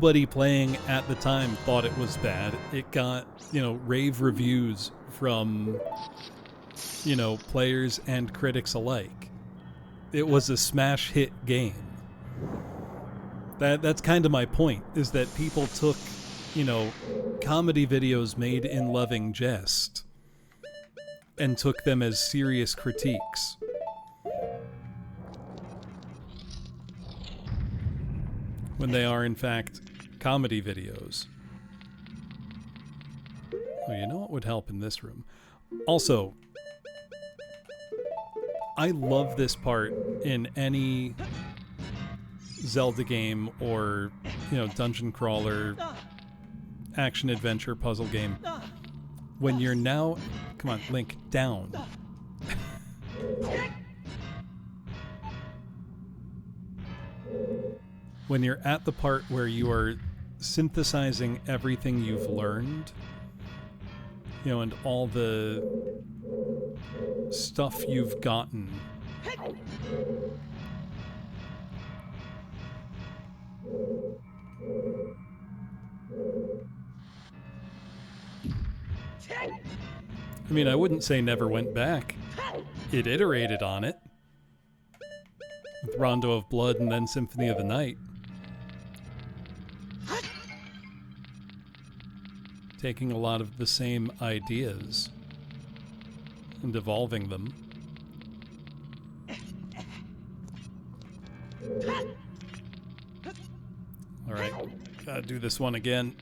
nobody playing at the time thought it was bad. It got, rave reviews from, players and critics alike. It was a smash hit game. That's kind of my point, is that people took, comedy videos made in loving jest and took them as serious critiques. When they are, in fact, comedy videos. Oh, you know what would help in this room? Also, I love this part in any Zelda game or, dungeon crawler, action adventure puzzle game. When you're now... Come on, Link, down. When you're at the part where you are synthesizing everything you've learned, and all the stuff you've gotten. I mean, I wouldn't say never went back. It iterated on it. With Rondo of Blood and then Symphony of the Night. Taking a lot of the same ideas and evolving them. Alright, gotta do this one again.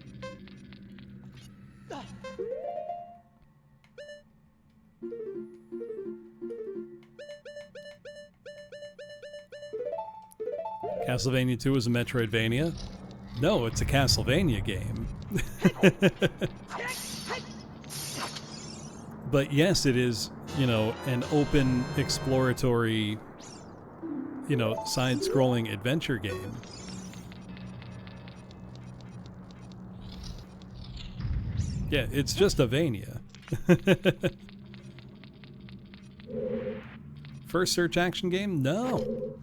Castlevania 2 is a Metroidvania? No, it's a Castlevania game. But yes, it is, an open, exploratory, side-scrolling adventure game. Yeah, it's just a Vania. First search action game? No.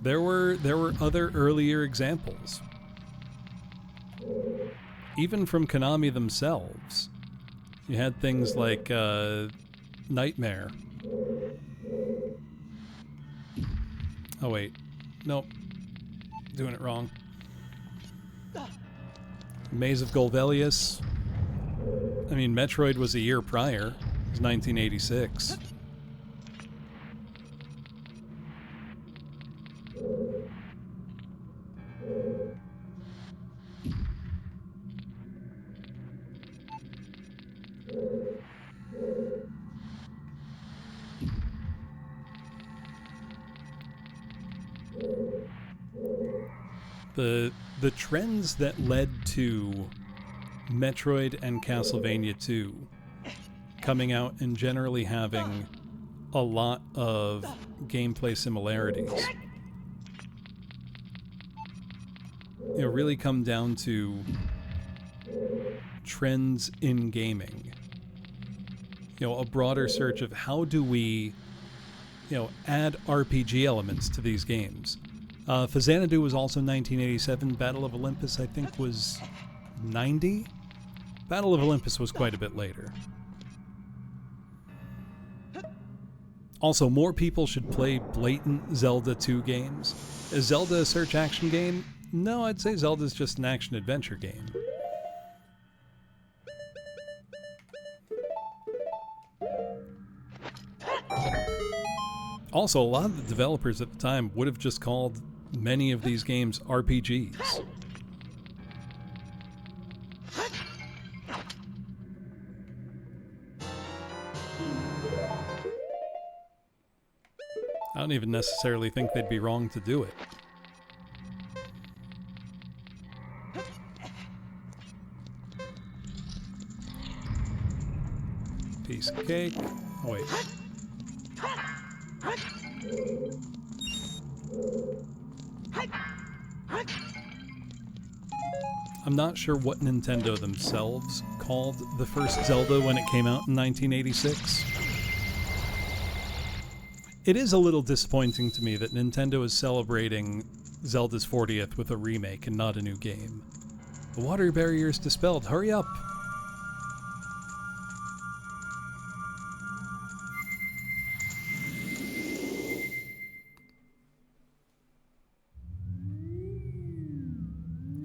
There were other earlier examples. Even from Konami themselves. You had things like Nightmare. Oh wait. Nope. Doing it wrong. Maze of Golvelius. I mean, Metroid was a year prior. It was 1986. The trends that led to Metroid and Castlevania 2 coming out and generally having a lot of gameplay similarities, really come down to trends in gaming. A broader search of how do we, add RPG elements to these games. Xanadu was also 1987. Battle of Olympus, I think, was 90? Battle of Olympus was quite a bit later. Also, more people should play blatant Zelda 2 games. Is Zelda a search action game? No, I'd say Zelda's just an action adventure game. Also, a lot of the developers at the time would have just called many of these games RPGs. I don't even necessarily think they'd be wrong to do it. Piece of cake. Oh, wait. I'm not sure what Nintendo themselves called the first Zelda when it came out in 1986. It is a little disappointing to me that Nintendo is celebrating Zelda's 40th with a remake and not a new game. The water barrier is dispelled. Hurry up.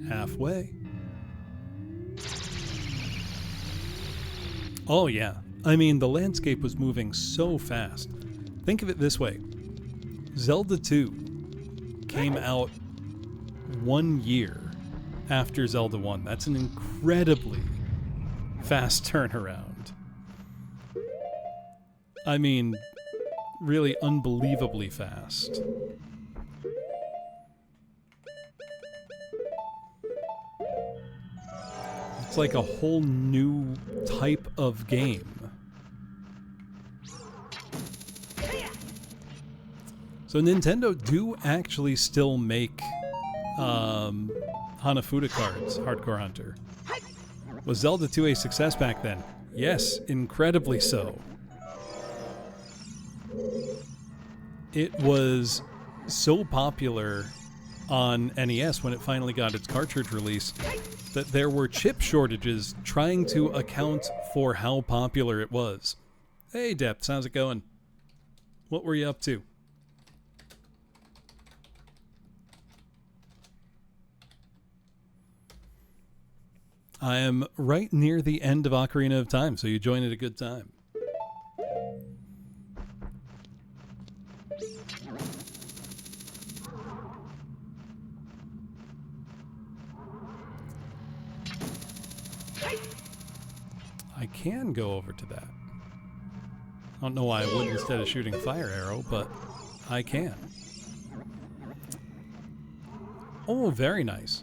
Halfway. Oh yeah. I mean, the landscape was moving so fast. Think of it this way. Zelda 2 came out 1 year after Zelda 1. That's an incredibly fast turnaround. I mean, really unbelievably fast. It's like a whole new type of game. So Nintendo do actually still make Hanafuda cards, Hardcore Hunter. Was Zelda 2 a success back then? Yes, incredibly so. It was so popular on NES when it finally got its cartridge release that there were chip shortages trying to account for how popular it was. Hey Depths, how's it going? What were you up to? I am right near the end of Ocarina of Time, so you joined at a good time. I can go over to that. I don't know why I would instead of shooting a fire arrow, but I can. Oh, very nice.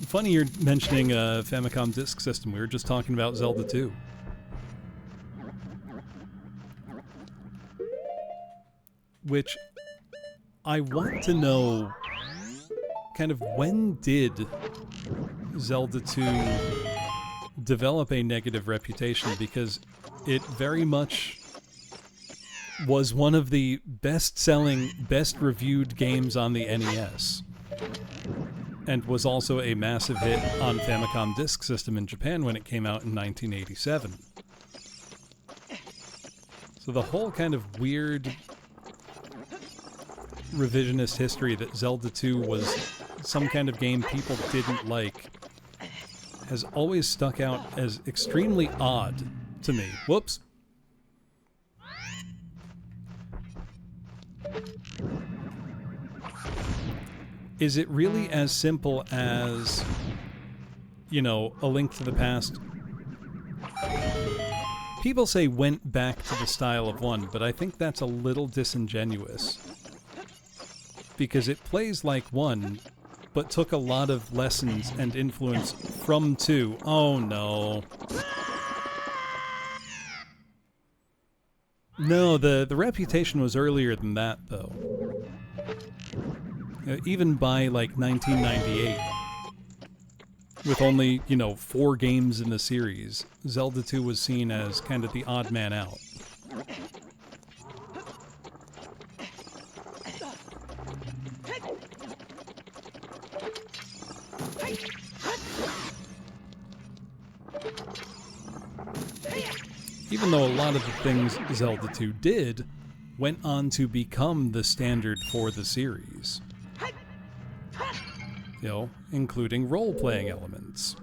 Funny you're mentioning a Famicom Disk System. We were just talking about Zelda 2. Which I want to know kind of when did Zelda 2 develop a negative reputation, because it very much was one of the best-selling, best-reviewed games on the NES, and was also a massive hit on Famicom Disk System in Japan when it came out in 1987. So the whole kind of weird revisionist history that Zelda 2 was some kind of game people didn't like has always stuck out as extremely odd to me. Whoops. Is it really as simple as, you know, A Link to the Past? People say went back to the style of 1, but I think that's a little disingenuous. Because it plays like 1, but took a lot of lessons and influence from 2. Oh no. No, the reputation was earlier than that, though. Even by, like, 1998, with only, you know, 4 games in the series, Zelda 2 was seen as kind of the odd man out. Even though a lot of the things Zelda 2 did went on to become the standard for the series. You know, including role-playing elements.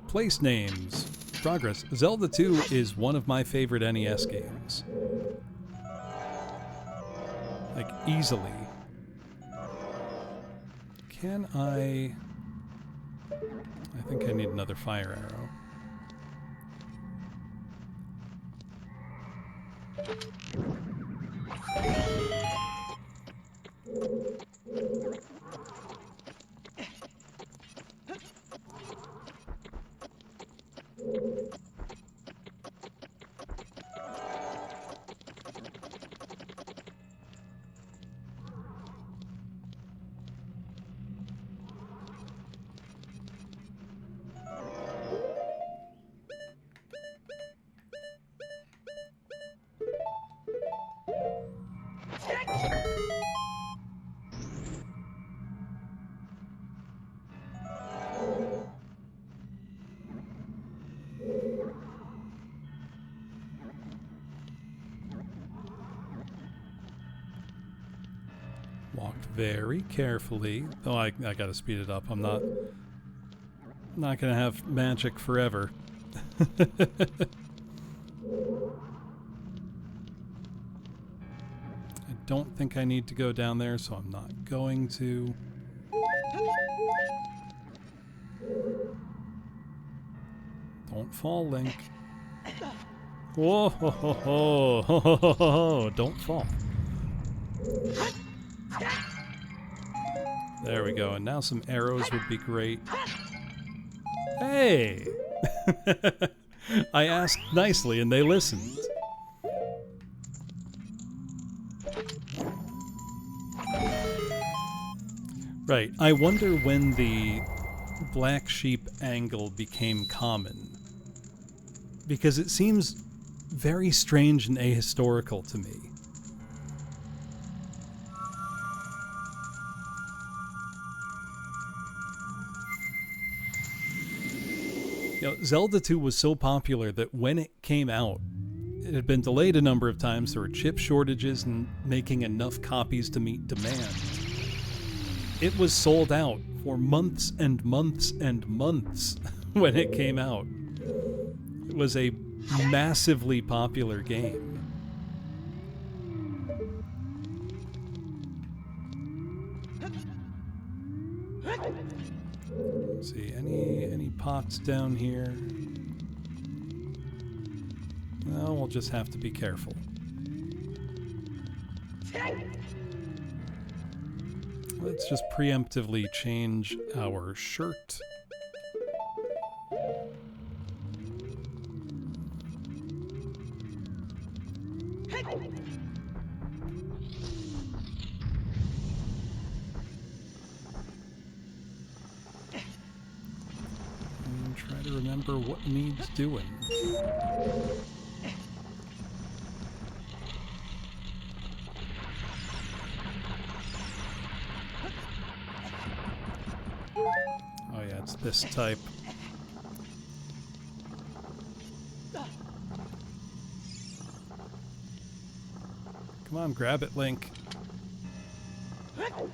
Place names. Progress. Zelda 2 is one of my favorite NES games. Like, easily. Can I think I need another fire arrow. very carefully. Oh, I gotta speed it up. I'm not gonna have magic forever. I don't think I need to go down there, so I'm not going to. Don't fall, Link. Whoa, ho, ho, ho, ho, ho, ho, ho. Don't fall. There we go, and now some arrows would be great. Hey! I asked nicely and they listened. Right, I wonder when the black sheep angle became common. Because it seems very strange and ahistorical to me. You know, Zelda 2 was so popular that when it came out, it had been delayed a number of times. There were chip shortages and making enough copies to meet demand. It was sold out for months and months and months when it came out. It was a massively popular game. Let's see, any pots down here? No, we'll just have to be careful. Let's just preemptively change our shirt. And try to remember what needs doing. Oh yeah, it's this type. Come on, grab it, Link. Come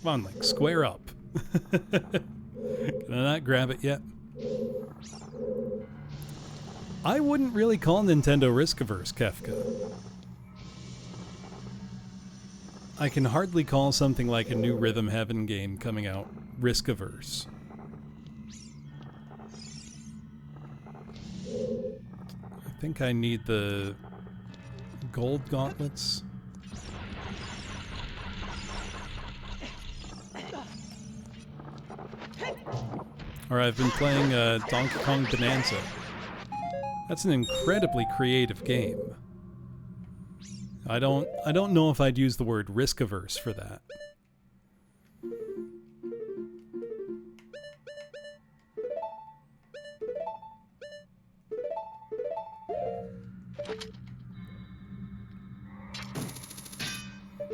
on, Link, square up. Can I not grab it yet? I wouldn't really call Nintendo risk-averse, Kefka. I can hardly call something like a new Rhythm Heaven game coming out risk-averse. I think I need the gold gauntlets. Or I've been playing Donkey Kong Bonanza. That's an incredibly creative game. I don't know if I'd use the word risk-averse for that.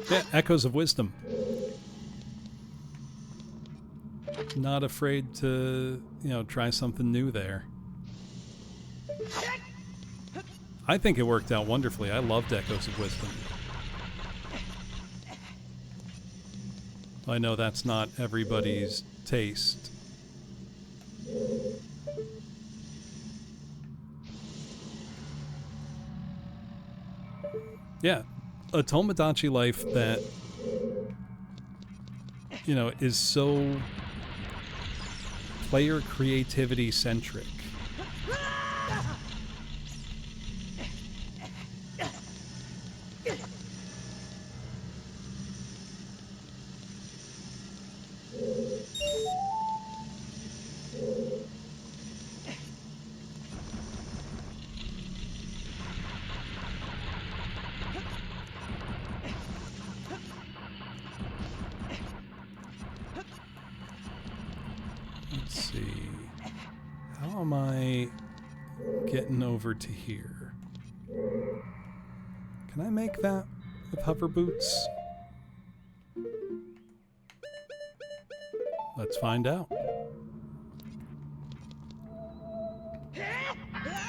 Yeah, Echoes of Wisdom. Not afraid to, try something new there. I think it worked out wonderfully. I loved Echoes of Wisdom. I know that's not everybody's taste. Yeah, a Tomodachi Life that, is so player creativity centric. Let's see. How am I getting over to here? Can I make that with hover boots? Let's find out.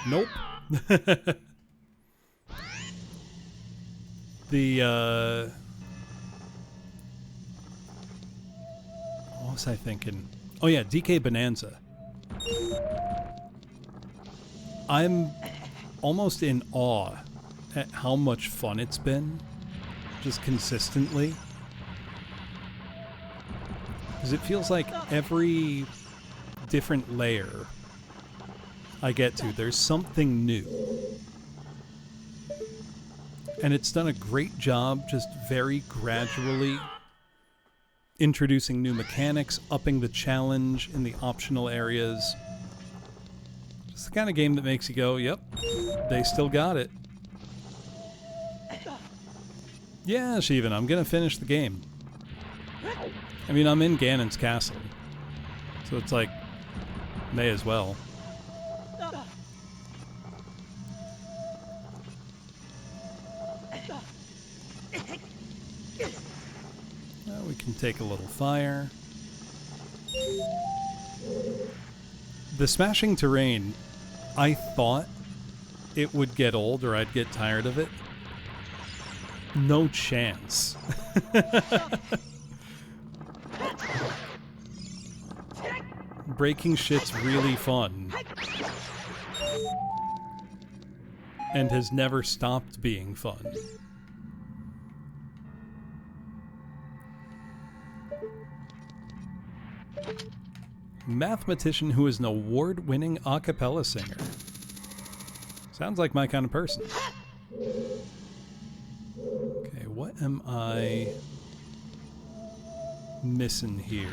Nope. The, what was I thinking? Oh yeah, DK Bonanza. I'm almost in awe at how much fun it's been, just consistently. Because it feels like every different layer I get to, there's something new. And it's done a great job just very gradually introducing new mechanics, upping the challenge in the optional areas. It's the kind of game that makes you go, yep, they still got it. Yeah, Shivan, I'm gonna finish the game. I mean, I'm in Ganon's castle, so it's like, may as well. Well, we can take a little fire. The smashing terrain, I thought it would get old or I'd get tired of it. No chance. Breaking shit's really fun. And has never stopped being fun. Mathematician who is an award-winning a cappella singer. Sounds like my kind of person. Okay, what am I missing here?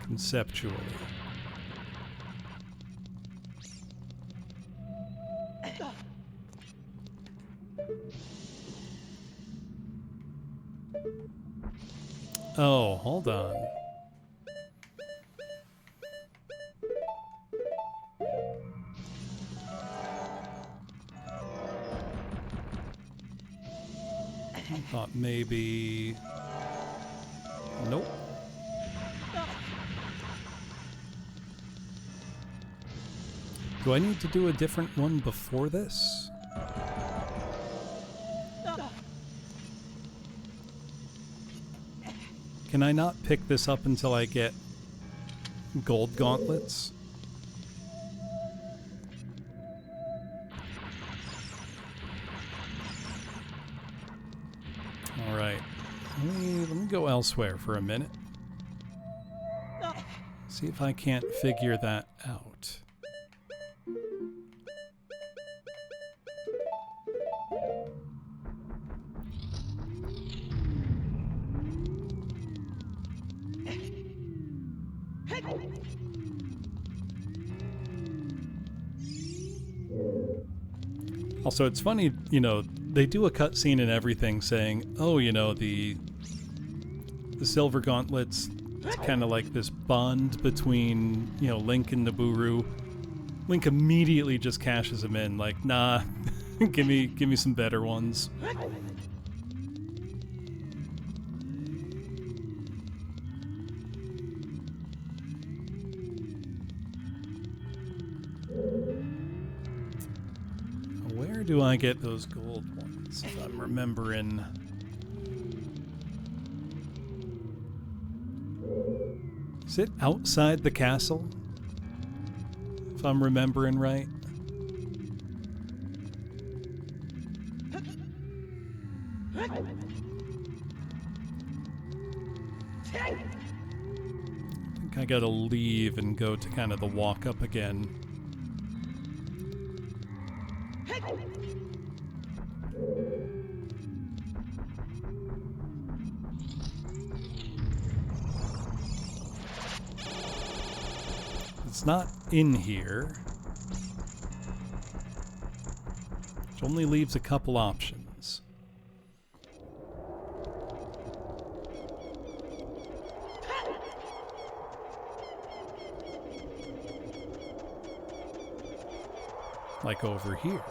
Conceptually. Oh, hold on. I thought maybe... Nope. Do I need to do a different one before this? Can I not pick this up until I get gold gauntlets? Alright. Let me go elsewhere for a minute. See if I can't figure that out. Also, it's funny, you know, they do a cutscene and everything saying, oh, you know, the silver gauntlets, it's kind of like this bond between, you know, Link and Nabooru. Link immediately just cashes them in, like, nah, give me some better ones. Where do I get those gold ones, if I'm remembering? Is it outside the castle? If I'm remembering right? I think I gotta leave and go to kind of the walk up again. It's not in here, which only leaves a couple options. Like over here.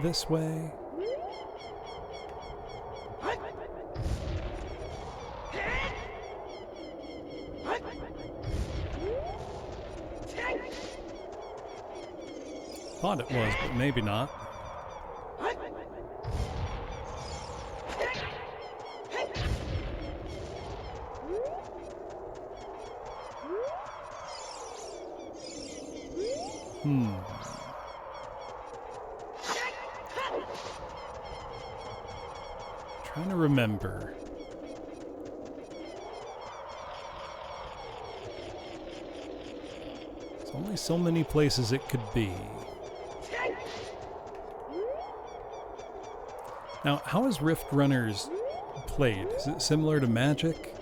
this way? Thought it was, but maybe not. Trying to remember. There's only so many places it could be. Now, how is Rift Runners played? Is it similar to Magic?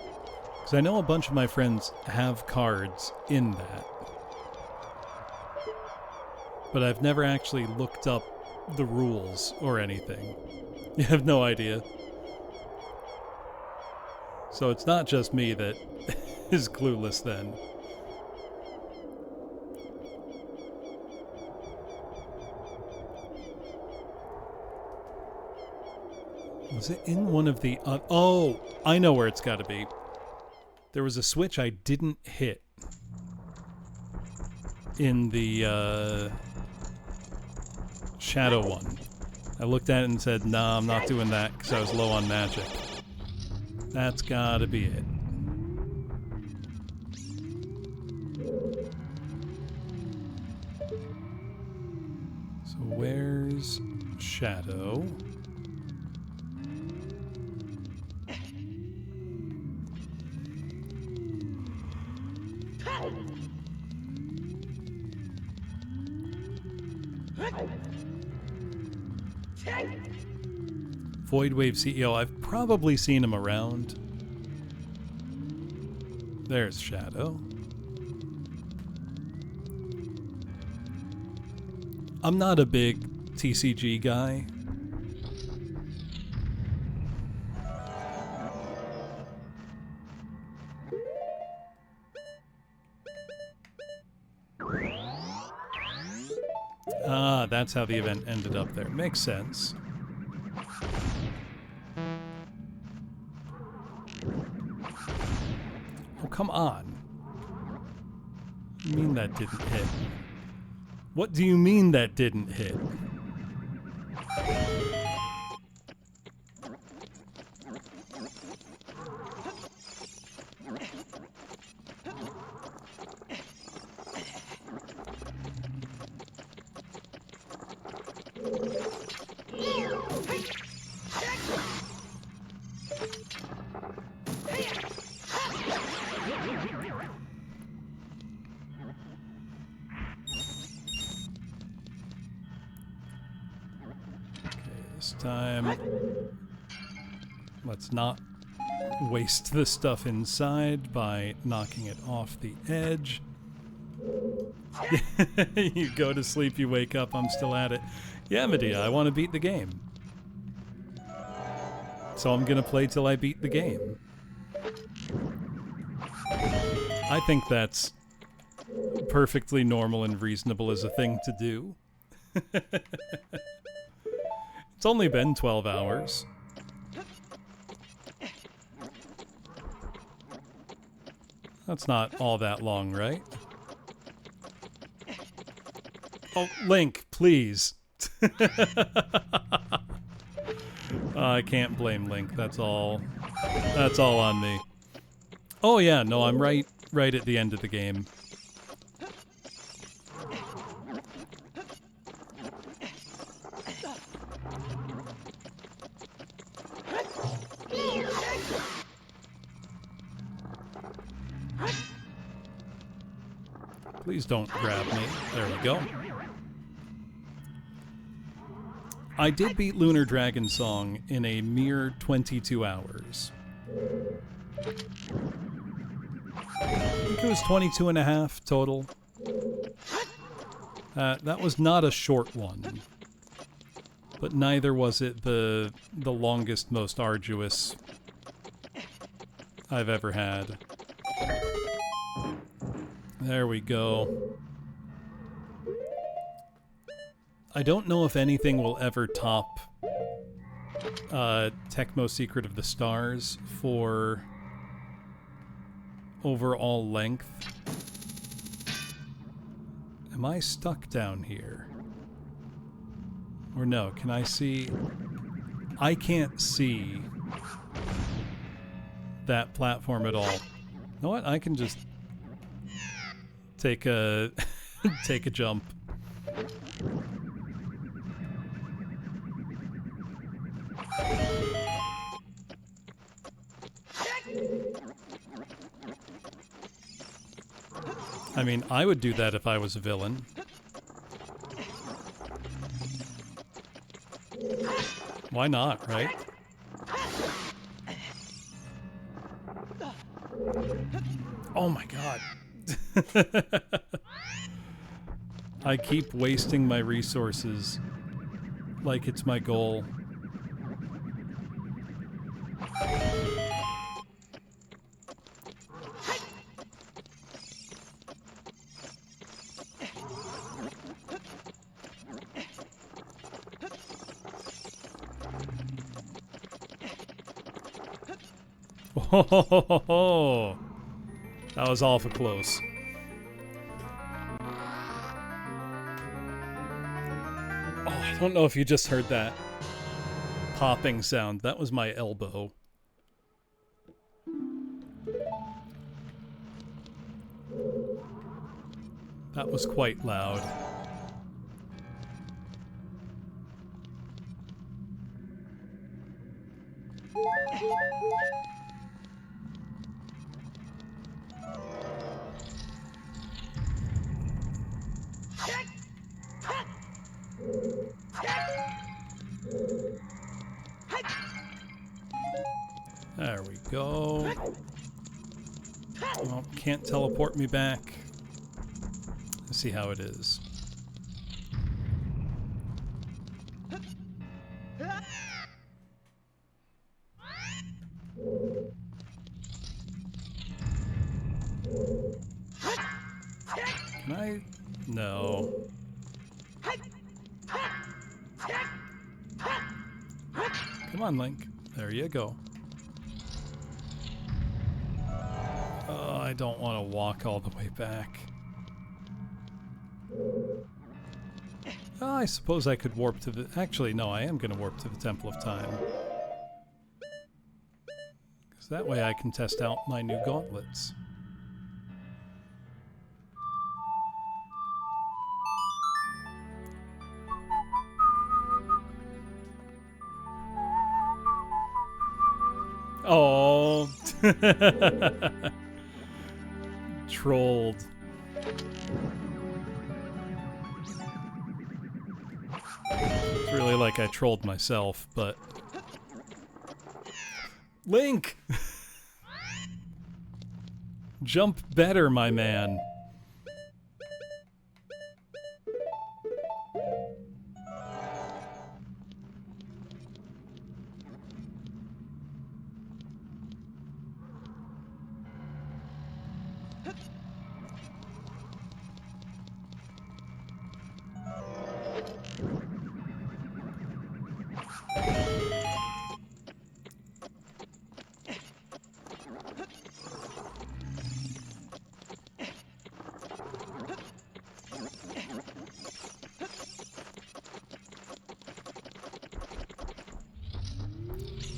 Because I know a bunch of my friends have cards in that. But I've never actually looked up the rules or anything. You have no idea. So it's not just me that is clueless then. Was it in one of the... oh, I know where it's got to be. There was a switch I didn't hit in the Shadow one. I looked at it and said, nah, I'm not doing that because I was low on magic. That's got to be it. So where's Shadow? Voidwave CEO, I've probably seen him around. There's Shadow. I'm not a big TCG guy. Ah, that's how the event ended up there. Makes sense. Oh, come on. What do you mean that didn't hit? What do you mean that didn't hit? This time, let's not waste the stuff inside by knocking it off the edge. You go to sleep, you wake up, I'm still at it. Yeah, Medea, I want to beat the game. So I'm gonna play till I beat the game. I think that's perfectly normal and reasonable as a thing to do. It's only been 12 hours. That's not all that long, right? Oh, Link, please. I can't blame Link. That's all on me. Oh yeah, no, I'm right at the end of the game. Please don't grab me. There we go. I did beat Lunar Dragon Song in a mere 22 hours. I think it was 22 and a half total. That was not a short one. But neither was it the longest, most arduous I've ever had. There we go. I don't know if anything will ever top Tecmo Secret of the Stars for overall length. Am I stuck down here? Or no, can I see? I can't see that platform at all. You know what? I can just take a take a jump. I mean, I would do that if I was a villain. Why not, right? Oh my god. I keep wasting my resources like it's my goal. Oh, that was awful close. Oh, I don't know if you just heard that popping sound. That was my elbow. That was quite loud. There we go. Well, can't teleport me back. Let's see how it is. Can I? No. Come on, Link. There you go. I don't want to walk all the way back. I suppose I could warp to the... Actually, no, I am going to warp to the Temple of Time. Because that way I can test out my new gauntlets. Oh. Trolled. It's really like I trolled myself, but... Link! Jump better, my man.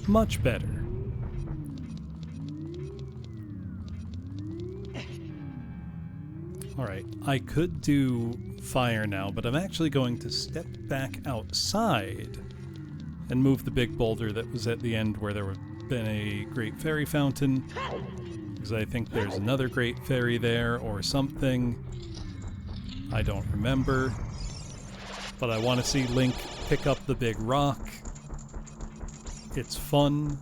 Much better. Alright, I could do fire now, but I'm actually going to step back outside and move the big boulder that was at the end where there would have been a great fairy fountain, because I think there's another great fairy there or something. I don't remember. But I want to see Link pick up the big rock. It's fun.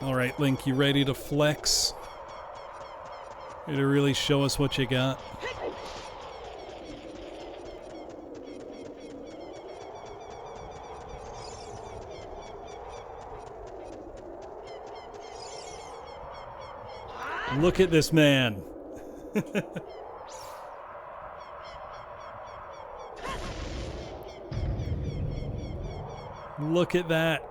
Alright, Link, you ready to flex? Ready to really show us what you got? Look at this man. Look at that.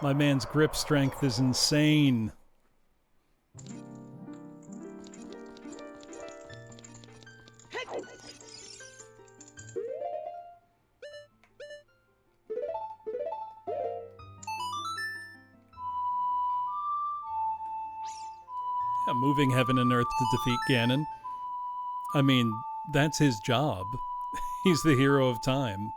My man's grip strength is insane. Yeah, moving heaven and earth to defeat Ganon. I mean, that's his job. He's the hero of time.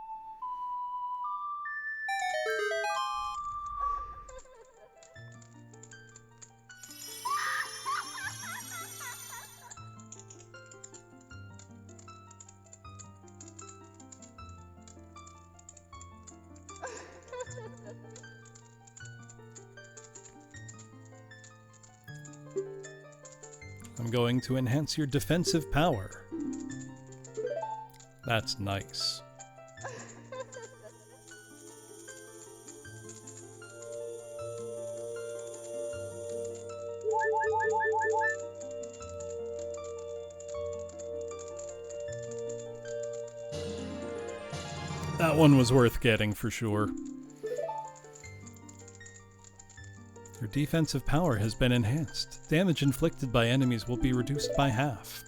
I'm going to enhance your defensive power. That's nice. That one was worth getting for sure. Your defensive power has been enhanced. Damage inflicted by enemies will be reduced by half.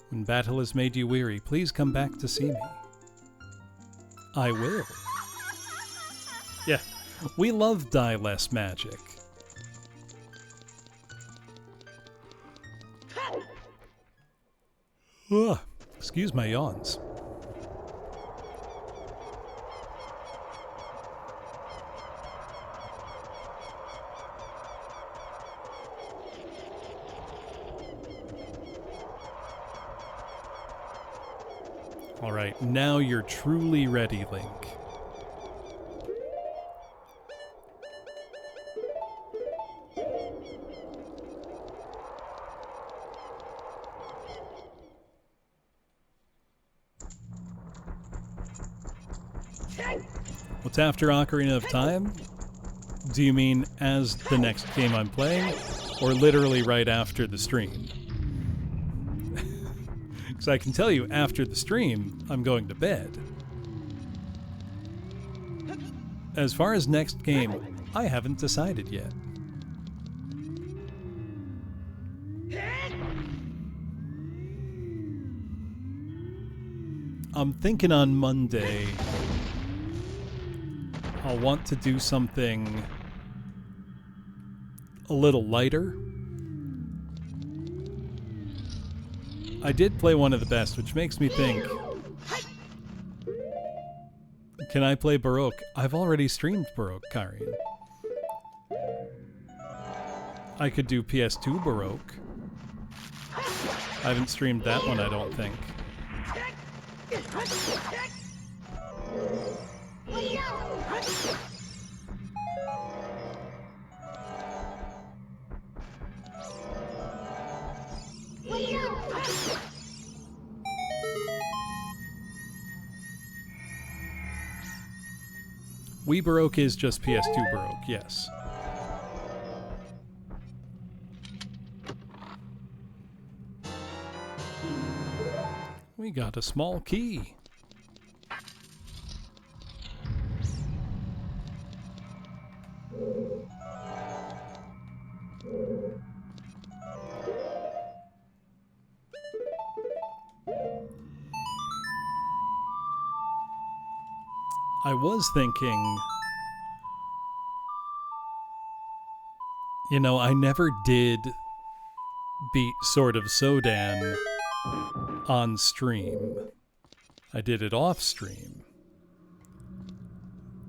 When battle has made you weary, please come back to see me. I will. Yeah, we love die less magic. Ugh, excuse my yawns. Alright, now you're truly ready, Link. What's after Ocarina of Time? Do you mean as the next game I'm playing, or literally right after the stream? Because I can tell you, after the stream, I'm going to bed. As far as next game, I haven't decided yet. I'm thinking on Monday I'll want to do something a little lighter. I did play one of the best, which makes me think, can I play Baroque? I've already streamed Baroque, Karin. I could do PS2 Baroque. I haven't streamed that one, I don't think. Wii Baroque is just PS2 Baroque, yes. We got a small key. I was thinking, you know, I never did beat Sword of Sodan on stream. I did it off stream.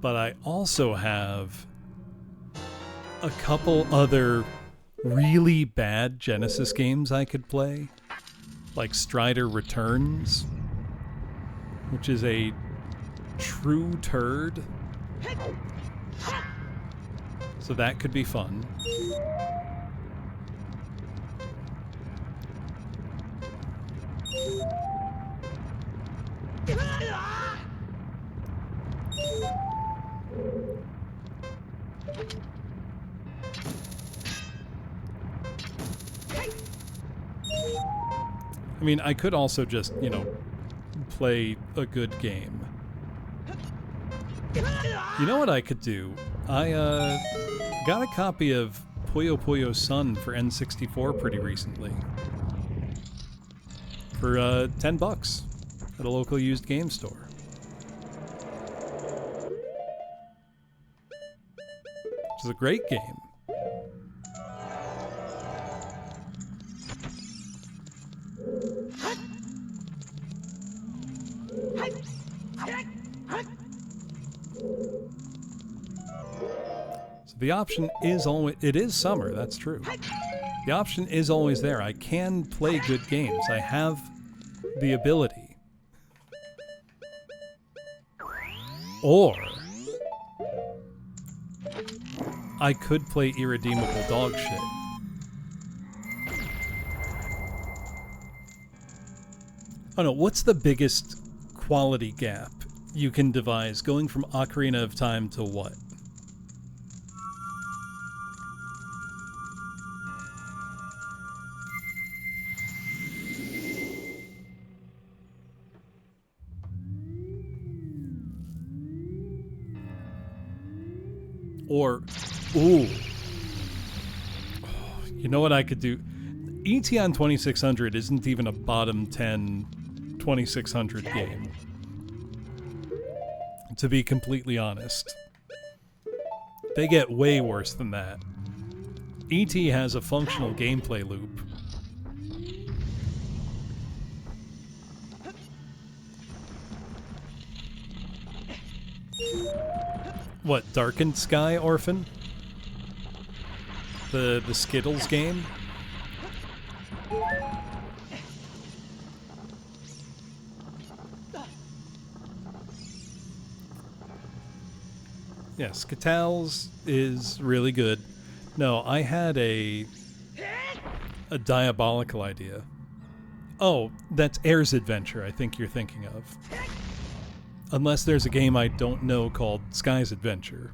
But I also have a couple other really bad Genesis games I could play, like Strider Returns, which is a true turd. So that could be fun. I mean, I could also just, you know, play a good game. You know what I could do? I got a copy of Puyo Puyo Sun for N64 pretty recently. For $10 at a local used game store. Which is a great game. So the option is always, it is summer, that's true. The option is always there. I can play good games. I have the ability. Or I could play irredeemable dog shit. Oh no, what's the biggest quality gap you can devise going from Ocarina of Time to what? Or, ooh, you know what I could do? ET on 2600 isn't even a bottom 10 2600 game, to be completely honest. They get way worse than that. ET has a functional gameplay loop. What, Darkened Sky, Orphan? The Skittles game? Yeah, Skittles is really good. No, I had a diabolical idea. Oh, that's Air's Adventure, I think you're thinking of. Unless there's a game I don't know called Sky's Adventure.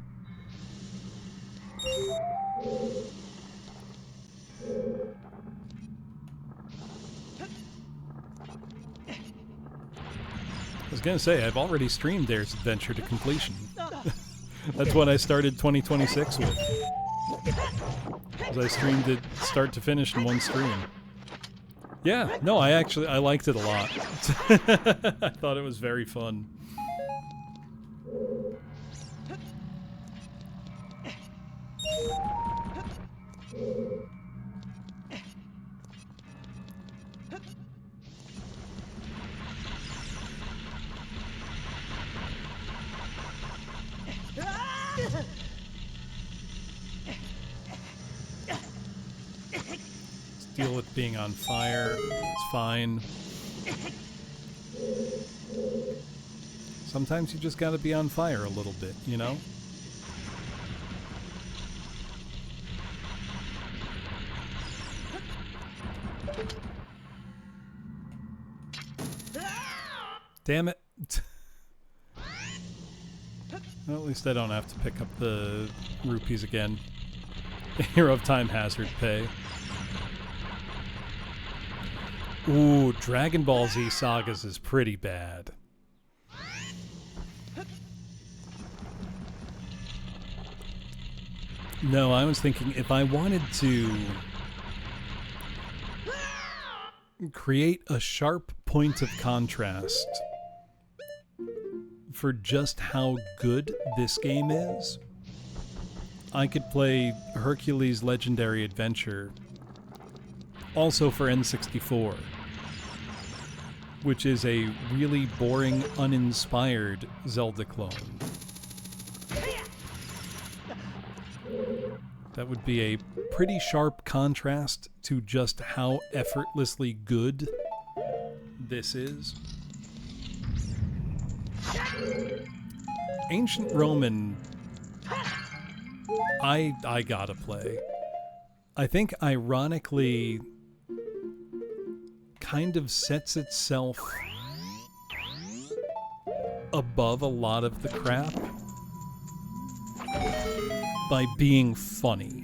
I was gonna say, I've already streamed Air's Adventure to completion. That's what I started 2026 with. Because I streamed it start to finish in one stream. Yeah, no, I liked it a lot. I thought it was very fun. Deal with being on fire. It's fine. Sometimes you just gotta be on fire a little bit, you know? Damn it. Well, at least I don't have to pick up the rupees again. Hero of Time Hazard pay. Ooh, Dragon Ball Z Sagas is pretty bad. No, I was thinking if I wanted to create a sharp point of contrast for just how good this game is, I could play Hercules Legendary Adventure, also for N64, which is a really boring, uninspired Zelda clone. That would be a pretty sharp contrast to just how effortlessly good this is. Ancient Roman, I gotta play. I think ironically kind of sets itself above a lot of the crap by being funny.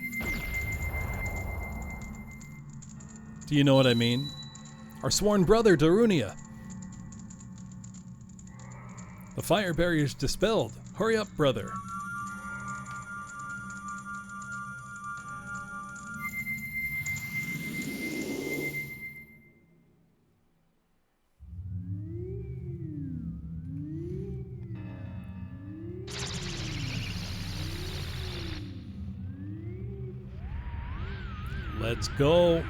Do you know what I mean? Our sworn brother, Darunia. The fire barrier's dispelled. Hurry up, brother. Let's go.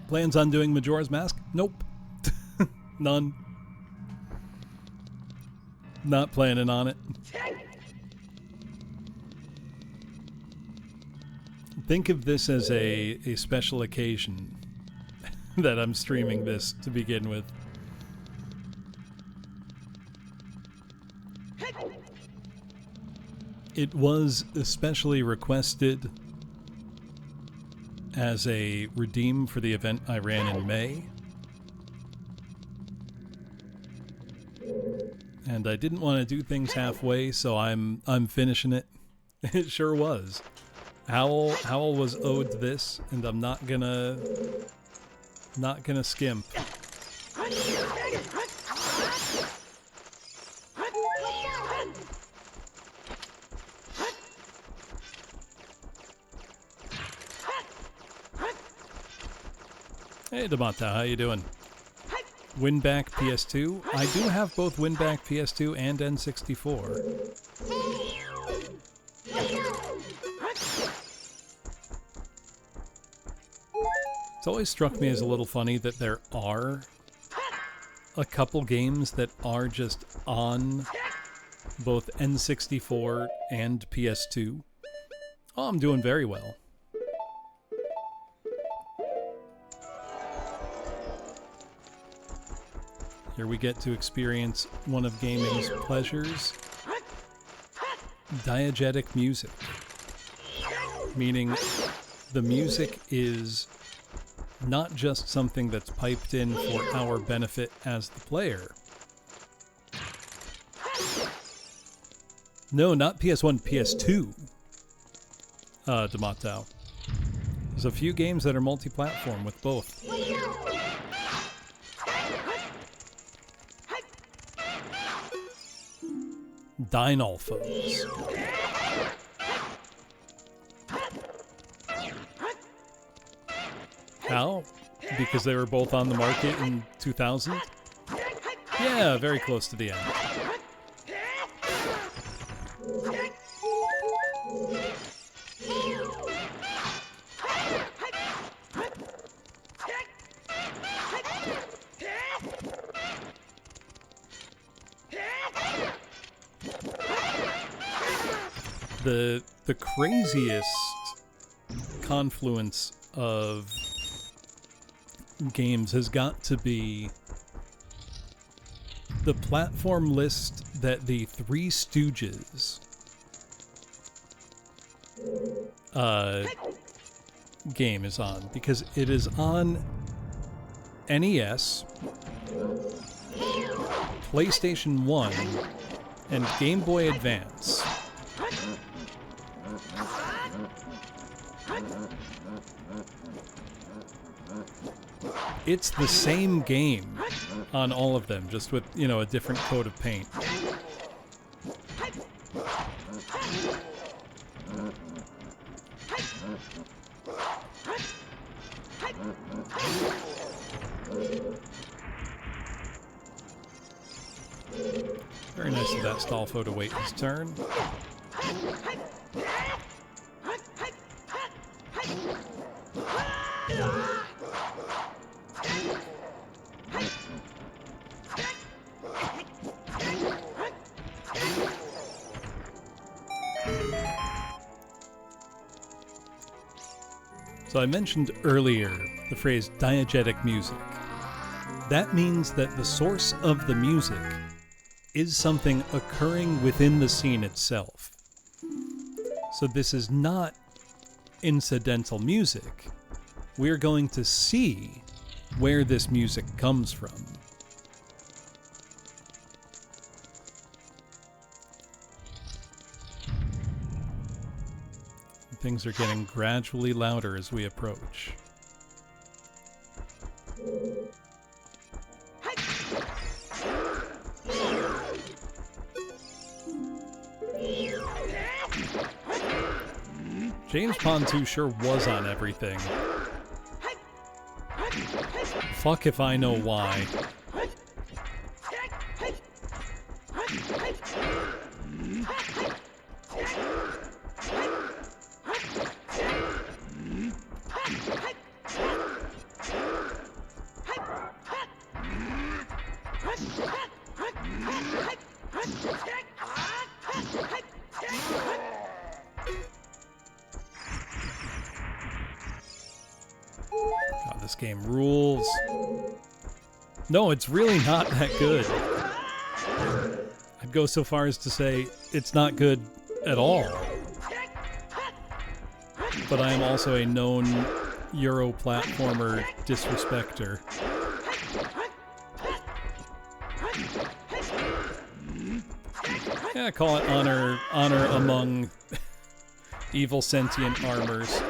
Plans on doing Majora's Mask? Nope. None. Not planning on it. Think of this as a special occasion that I'm streaming this to begin with. It was especially requested as a redeem for the event I ran in May. And I didn't want to do things halfway, so I'm finishing it. It sure was. Howl was owed this, and I'm not gonna skimp. Hey, Damata, how you doing? Win back PS2? I do have both win back PS2 and N64. It's always struck me as a little funny that there are a couple games that are just on both N64 and PS2. Oh, I'm doing very well. Here we get to experience one of gaming's pleasures, diegetic music, meaning the music is not just something that's piped in for our benefit as the player. No, not PS1, PS2, D'Amato. There's a few games that are multi-platform with both. Dinolphos. How? Because they were both on the market in 2000? Yeah, very close to the end. The craziest confluence of games has got to be the platform list that the Three Stooges game is on, because it is on NES, PlayStation 1, and Game Boy Advance. It's the same game on all of them, just with, you know, a different coat of paint. Very nice of that Stolfo to wait his turn. So I mentioned earlier the phrase diegetic music. That means that the source of the music is something occurring within the scene itself. So this is not incidental music. We're going to see where this music comes from. Things are getting gradually louder as we approach. James Pond 2 sure was on everything. Fuck if I know why. God, this game rules. No, it's really not that good. I'd go so far as to say it's not good at all. But I am also a known Euro platformer disrespecter. Yeah, call it honor among evil sentient armors.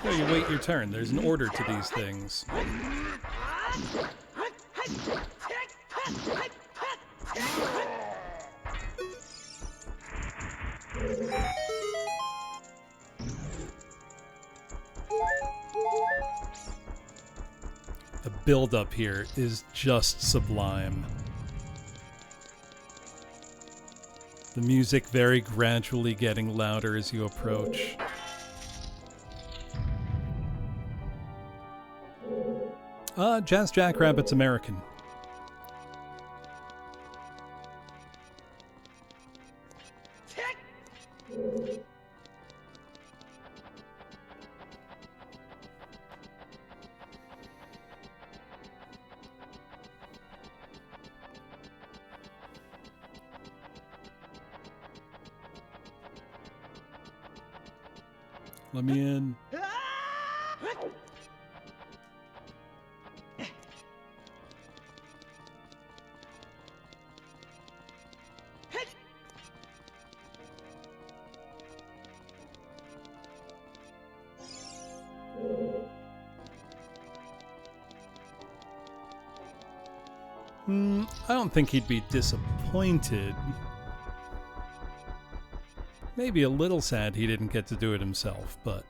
So you wait your turn. There's an order to these things. The build-up here is just sublime. The music very gradually getting louder as you approach. Jazz Jackrabbit's American. Let me in. I don't think he'd be disappointed. Maybe a little sad he didn't get to do it himself, but...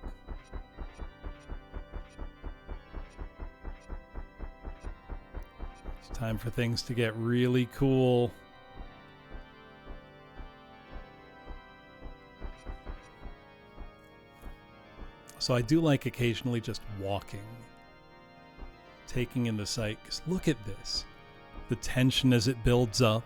It's time for things to get really cool. So I do like occasionally just walking. Taking in the sight, 'cause look at this. The tension as it builds up.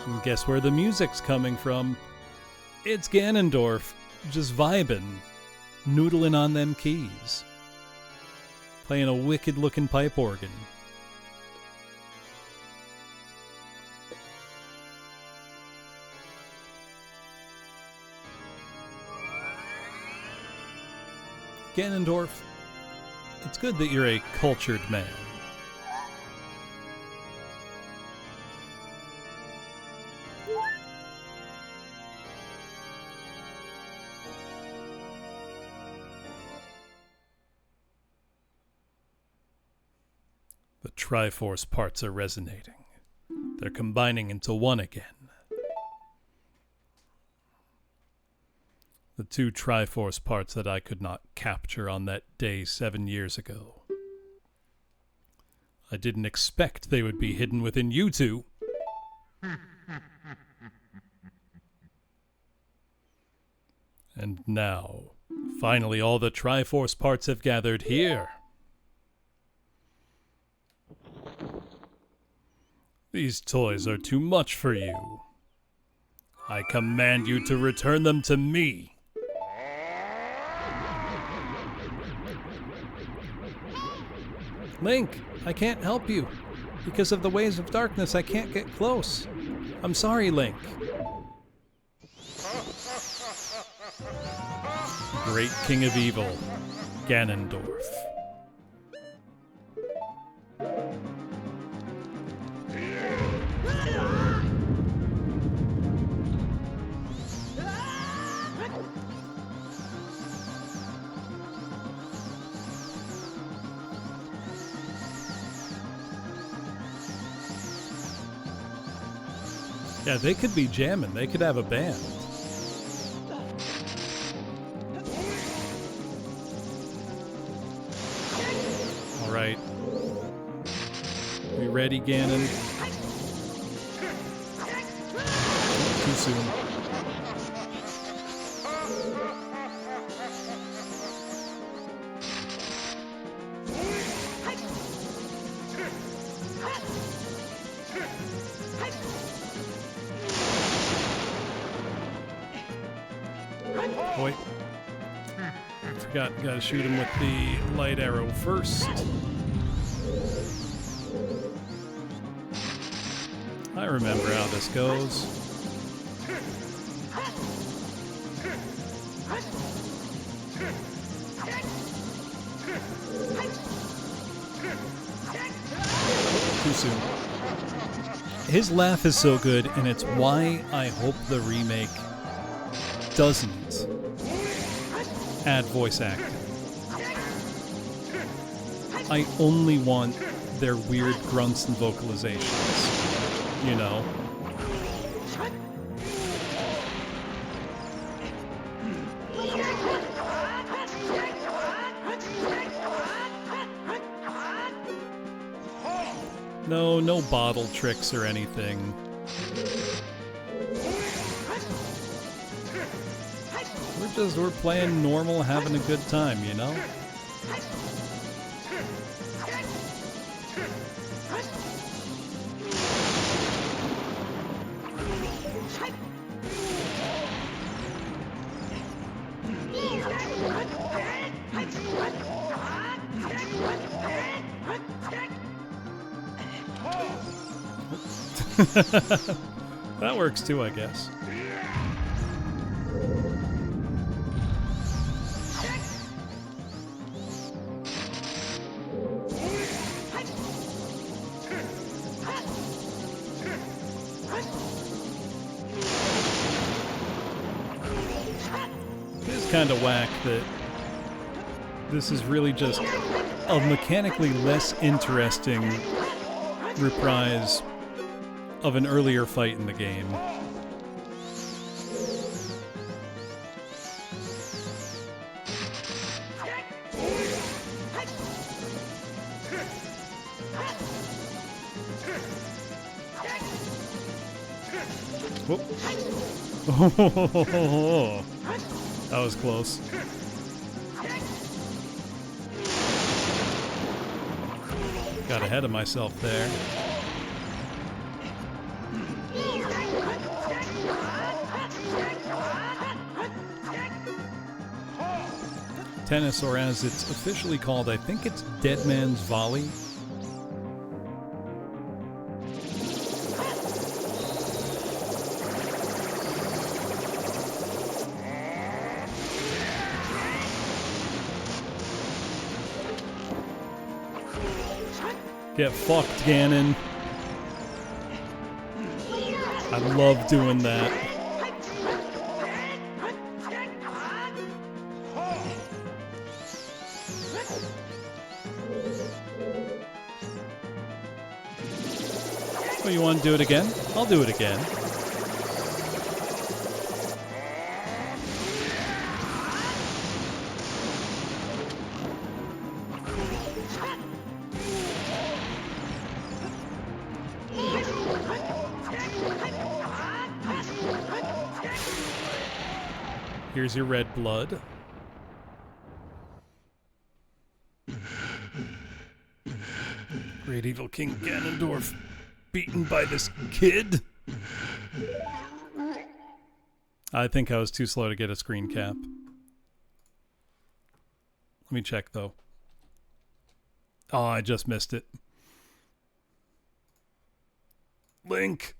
And guess where the music's coming from? It's Ganondorf, just vibing, noodling on them keys. Playing a wicked-looking pipe organ. Ganondorf, it's good that you're a cultured man. The Triforce parts are resonating. They're combining into one again. The two Triforce parts that I could not capture on that day 7 years ago. I didn't expect they would be hidden within you two. And now, finally all the Triforce parts have gathered here. These toys are too much for you. I command you to return them to me. Link, I can't help you. Because of the ways of darkness, I can't get close. I'm sorry, Link. Great King of Evil, Ganondorf. Yeah, they could be jamming. They could have a band. All right. We ready, Ganon? Too soon. Oh, wait. Forgot, gotta shoot him with the light arrow first. I remember how this goes. Too soon. His laugh is so good, and it's why I hope the remake doesn't add voice acting. I only want their weird grunts and vocalizations, you know? No bottle tricks or anything. We're playing normal, having a good time, you know? That works too, I guess. It is kind of whack that this is really just a mechanically less interesting reprise of an earlier fight in the game. Whoop. Oh, that was close. Got ahead of myself there. Tennis, or as it's officially called, I think it's Dead Man's Volley. Get fucked, Ganon. I love doing that. Oh, you want to do it again? I'll do it again. Here's your red blood. Great Evil King Ganondorf beaten by this kid. I think I was too slow to get a screen cap. Let me check though. Oh, I just missed it. Link.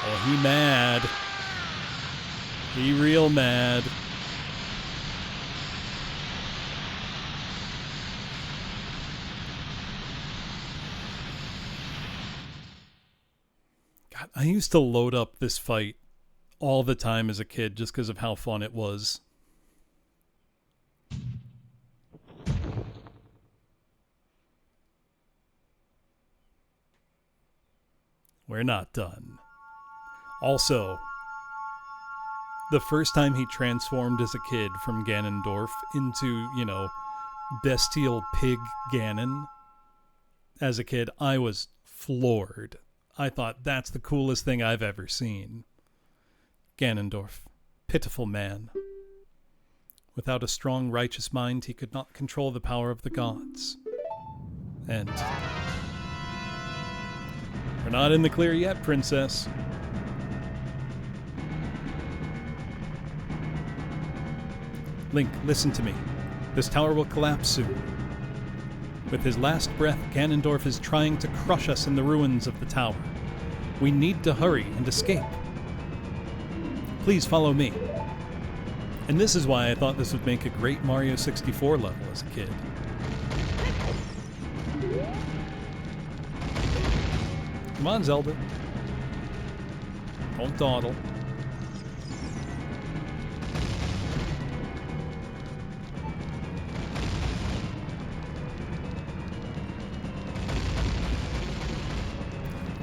Oh, he mad. He real mad. God, I used to load up this fight all the time as a kid just because of how fun it was. We're not done. Also, the first time he transformed as a kid from Ganondorf into, bestial pig Ganon, as a kid, I was floored. I thought that's the coolest thing I've ever seen. Ganondorf, pitiful man. Without a strong, righteous mind, he could not control the power of the gods. And we're not in the clear yet, princess. Link, listen to me. This tower will collapse soon. With his last breath, Ganondorf is trying to crush us in the ruins of the tower. We need to hurry and escape. Please follow me. And this is why I thought this would make a great Mario 64 level as a kid. Come on, Zelda. Don't dawdle.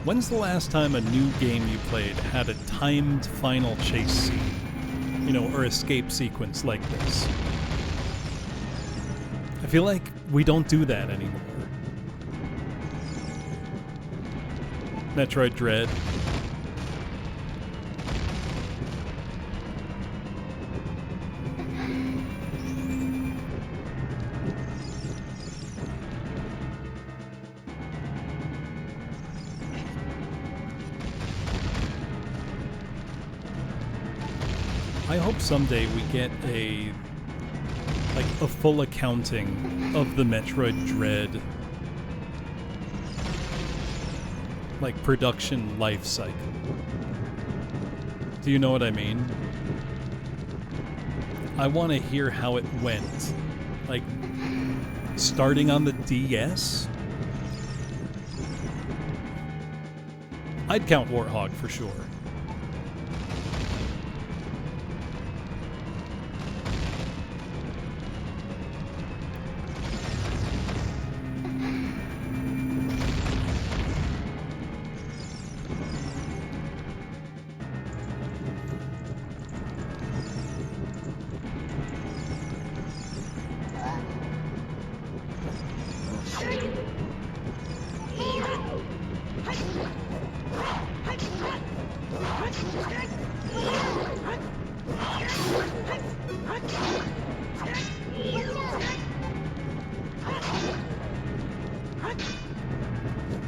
When's the last time a new game you played had a timed final chase scene? Or escape sequence like this? I feel like we don't do that anymore. Metroid Dread. I hope someday we get a full accounting of the Metroid Dread production life cycle. Do you know what I mean? I want to hear how it went. Starting on the DS? I'd count Warthog for sure.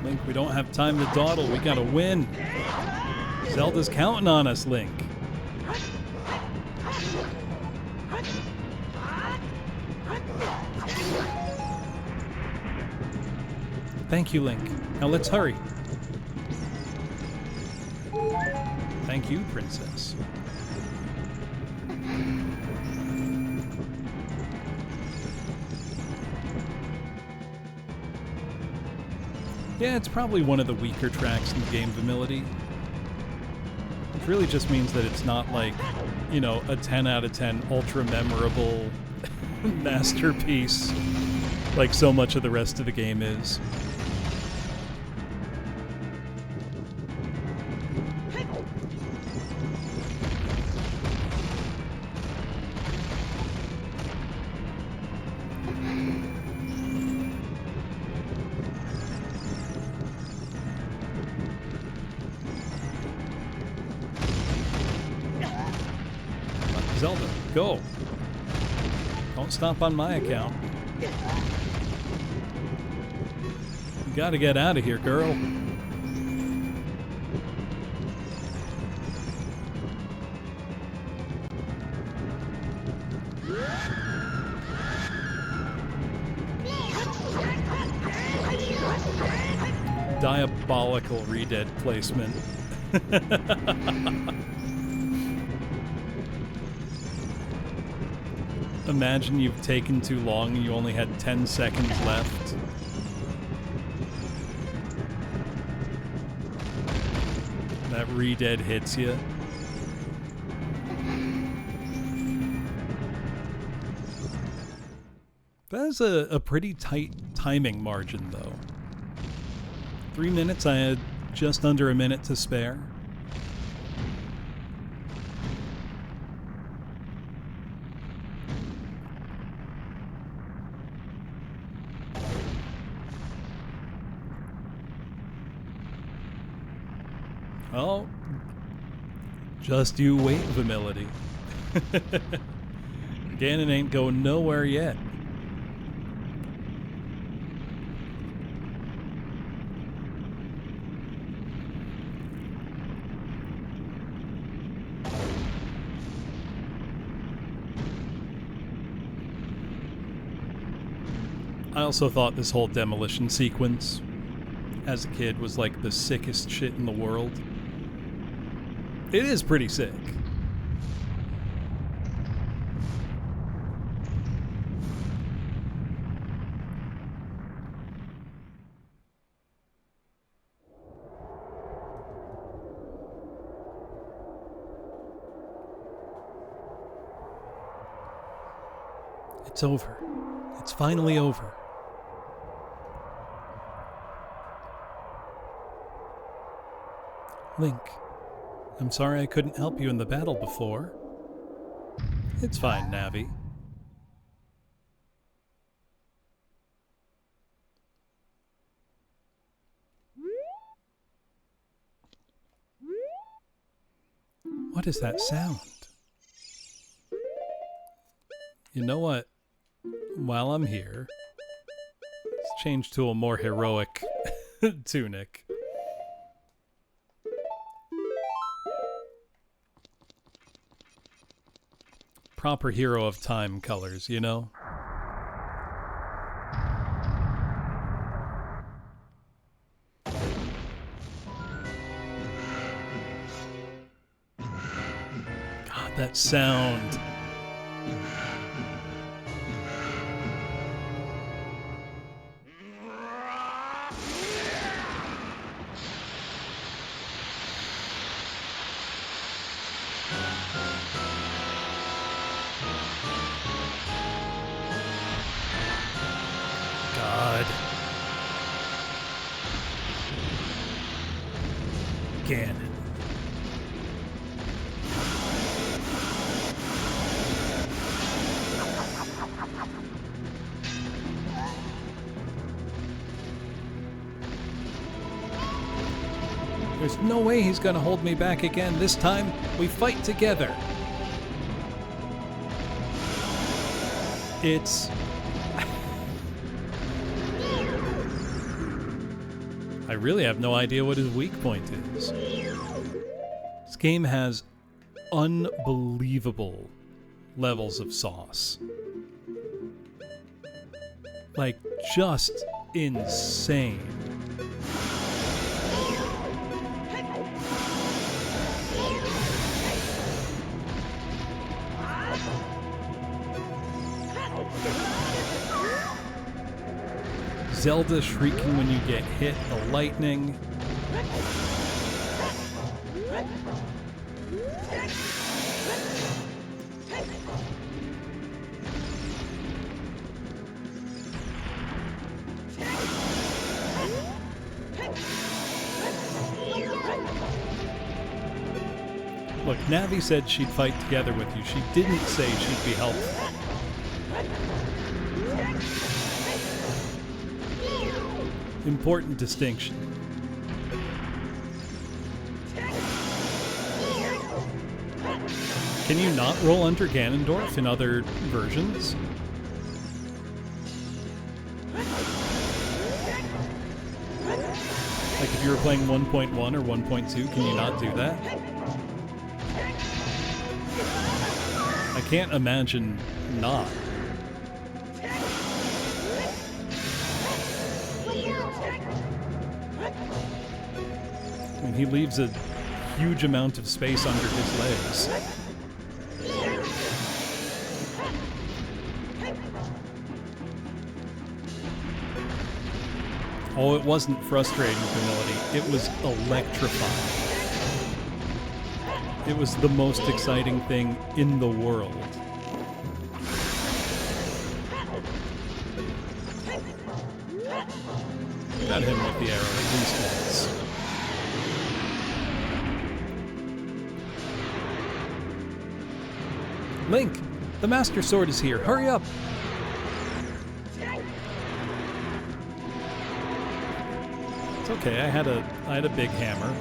Link, we don't have time to dawdle. We gotta win. Zelda's counting on us, Link. Thank you, Link. Now let's hurry. Thank you, Princess. Yeah, it's probably one of the weaker tracks in the game's ability. It really just means that it's not a 10 out of 10 ultra memorable masterpiece like so much of the rest of the game is. Zelda, go. Don't stop on my account. You gotta get out of here, girl. Diabolical redead placement. Imagine you've taken too long and you only had 10 seconds left. That re-dead hits you. That is a pretty tight timing margin, though. 3 minutes, I had just under a minute to spare. Oh, just you wait, Vamility. Ganon ain't going nowhere yet. I also thought this whole demolition sequence as a kid was like the sickest shit in the world. It is pretty sick. It's over. It's finally over. Link, I'm sorry I couldn't help you in the battle before. It's fine, Navi. What is that sound? You know what? While I'm here, let's change to a more heroic tunic. Proper Hero of Time colors, you know? God, that sound. God. Ganon. There's no way he's gonna hold me back again. This time, we fight together. It's... I really have no idea what his weak point is. This game has unbelievable levels of sauce. Like, just insane. Zelda shrieking when you get hit, the lightning. Look, Navi said she'd fight together with you. She didn't say she'd be helpful. Important distinction. Can you not roll under Ganondorf in other versions? Like if you were playing 1.1 or 1.2, can you not do that? I can't imagine not. I mean, he leaves a huge amount of space under his legs. Oh, it wasn't frustrating, humility. It was electrifying. It was the most exciting thing in the world. Got him with the arrow at least once. Link, the Master Sword is here. Hurry up! It's okay. I had a big hammer.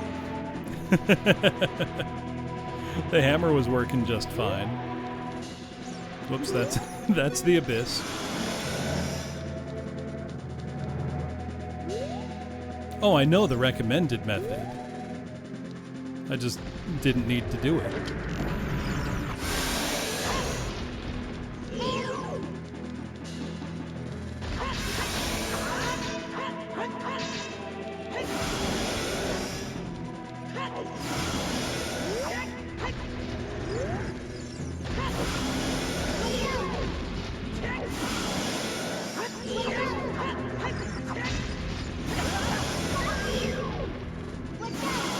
The hammer was working just fine. Whoops, that's the abyss. Oh, I know the recommended method. I just didn't need to do it.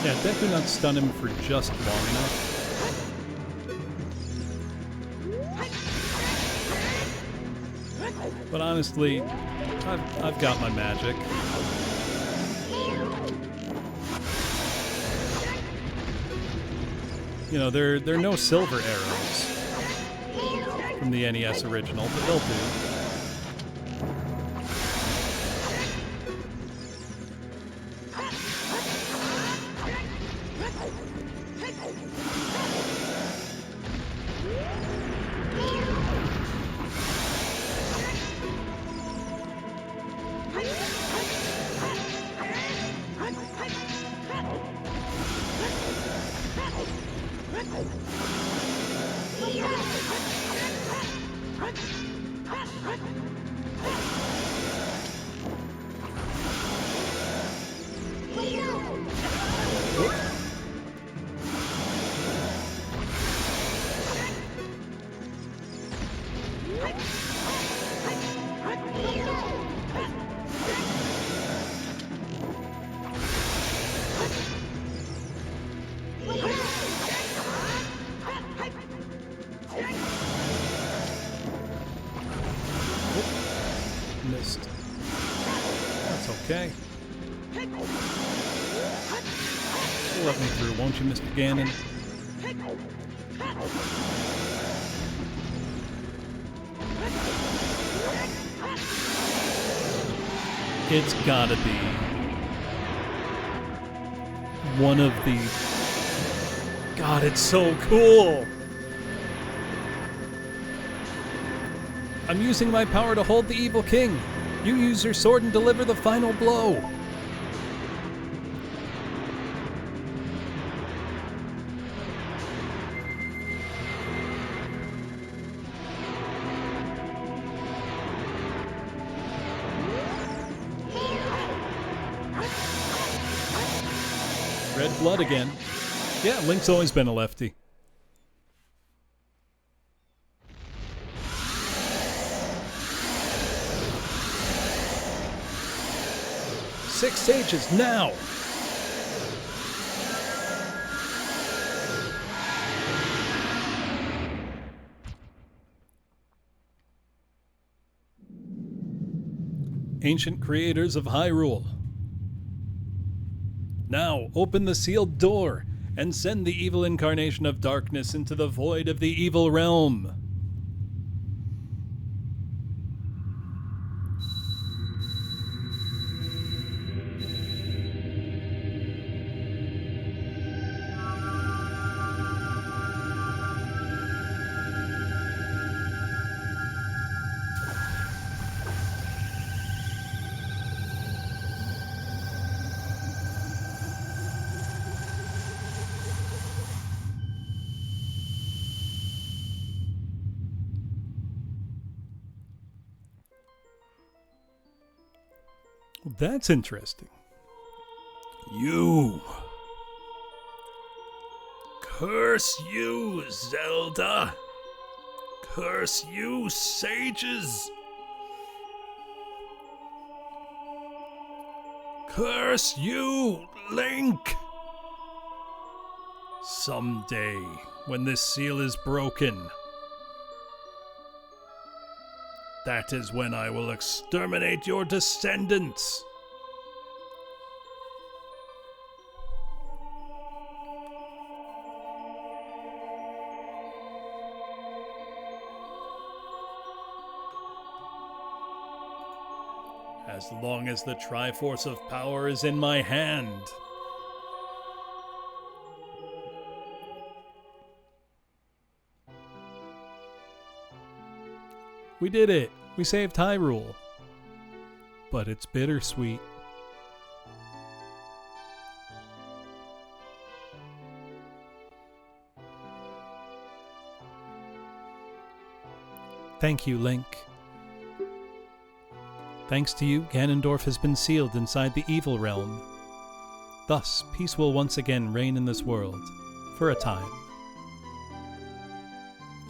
Yeah, definitely not stun him for just long enough. But honestly, I've got my magic. You know, there are no silver arrows from the NES original, but they'll do. Missed. That's okay. Let me through, won't you, Mr. Ganon? It's gotta be one of the... God, it's so cool! I'm using my power to hold the evil king. You use your sword and deliver the final blow. Red blood again. Yeah, Link's always been a lefty. Six sages now! Ancient creators of Hyrule. Now open the sealed door and send the evil incarnation of darkness into the void of the evil realm. Well, that's interesting. You. Curse you, Zelda! Curse you, sages! Curse you, Link! Someday, when this seal is broken, that is when I will exterminate your descendants! As long as the Triforce of Power is in my hand. We did it! We saved Hyrule. But it's bittersweet. Thank you, Link. Thanks to you, Ganondorf has been sealed inside the evil realm. Thus, peace will once again reign in this world, for a time.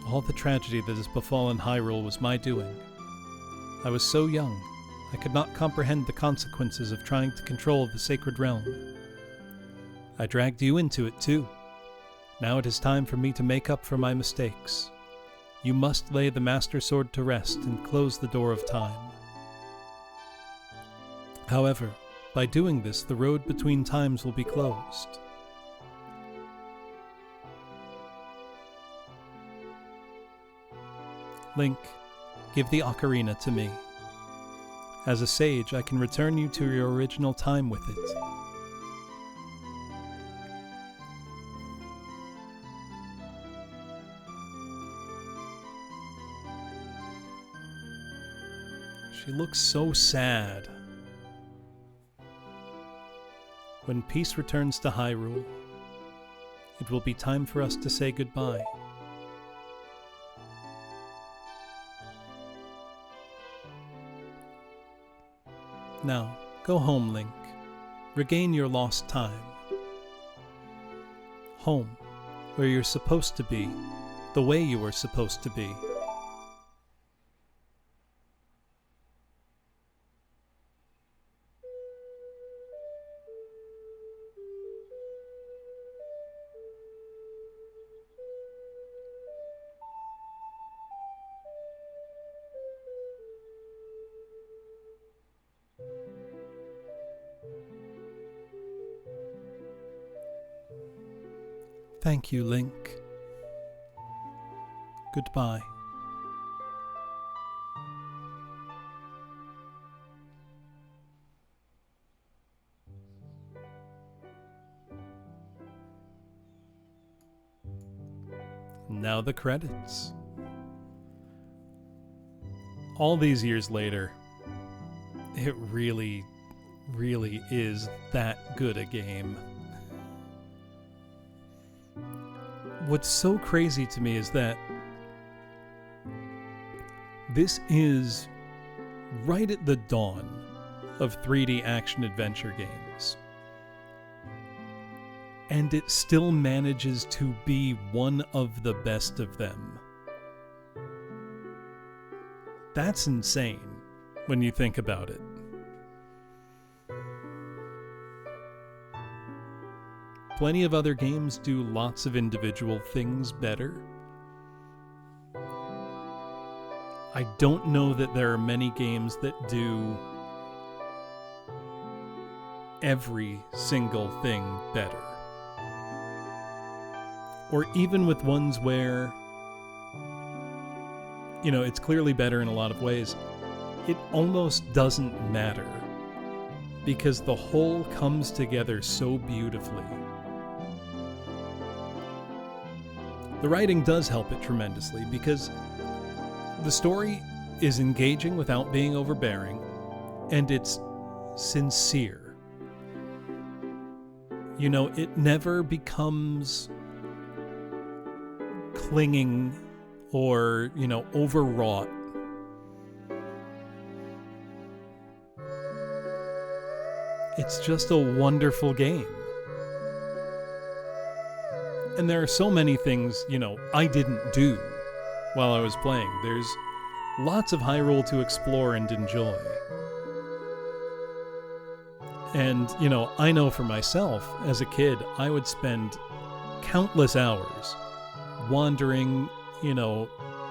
All the tragedy that has befallen Hyrule was my doing. I was so young, I could not comprehend the consequences of trying to control the sacred realm. I dragged you into it too. Now it is time for me to make up for my mistakes. You must lay the Master Sword to rest and close the door of time. However, by doing this, the road between times will be closed. Link, give the Ocarina to me. As a sage, I can return you to your original time with it. She looks so sad. When peace returns to Hyrule, it will be time for us to say goodbye. Now, go home, Link. Regain your lost time. Home, where you're supposed to be, the way you were supposed to be. Thank you, Link. Goodbye. Now the credits. All these years later, it really, really is that good a game. What's so crazy to me is that this is right at the dawn of 3D action-adventure games. And it still manages to be one of the best of them. That's insane when you think about it. Plenty of other games do lots of individual things better. I don't know that there are many games that do every single thing better. Or even with ones where, you know, it's clearly better in a lot of ways, it almost doesn't matter because the whole comes together so beautifully. The writing does help it tremendously because the story is engaging without being overbearing, and it's sincere. You know, it never becomes clinging or, you know, overwrought. It's just a wonderful game. And there are so many things, I didn't do while I was playing. There's lots of Hyrule to explore and enjoy. And, I know for myself, as a kid, I would spend countless hours wandering,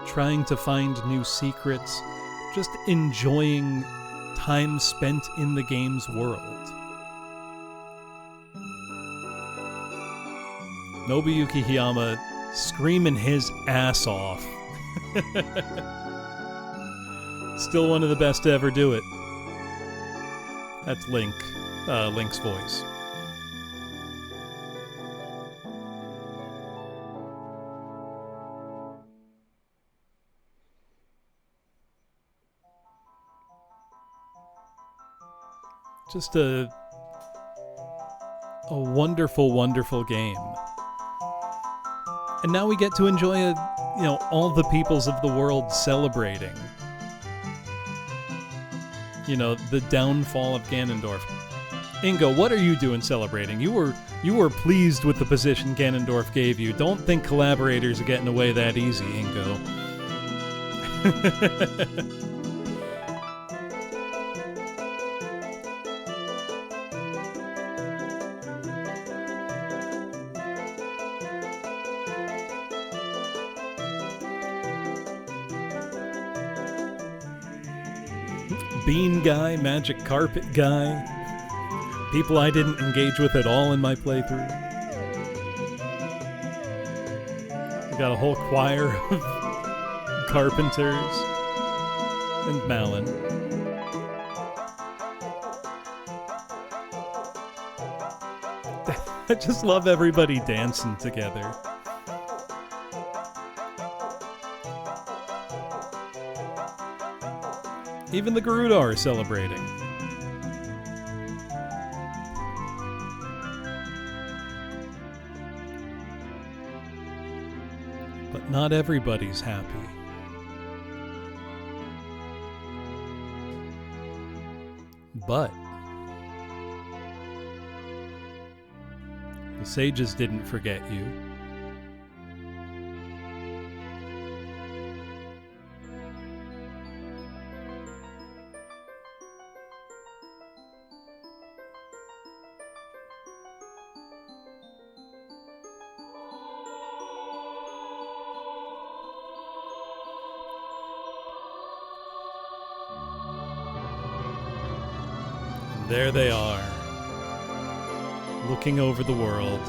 trying to find new secrets, just enjoying time spent in the game's world. Nobuyuki Hiyama screaming his ass off. Still one of the best to ever do it. That's Link's voice. Just a wonderful, wonderful game. And now we get to enjoy all the peoples of the world celebrating. The downfall of Ganondorf. Ingo, what are you doing celebrating? You were pleased with the position Ganondorf gave you. Don't think collaborators are getting away that easy, Ingo. Bean guy, magic carpet guy, people I didn't engage with at all in my playthrough. We got a whole choir of carpenters and Malin. I just love everybody dancing together. Even the Gerudo are celebrating. But not everybody's happy. But the sages didn't forget you. There they are, looking over the world.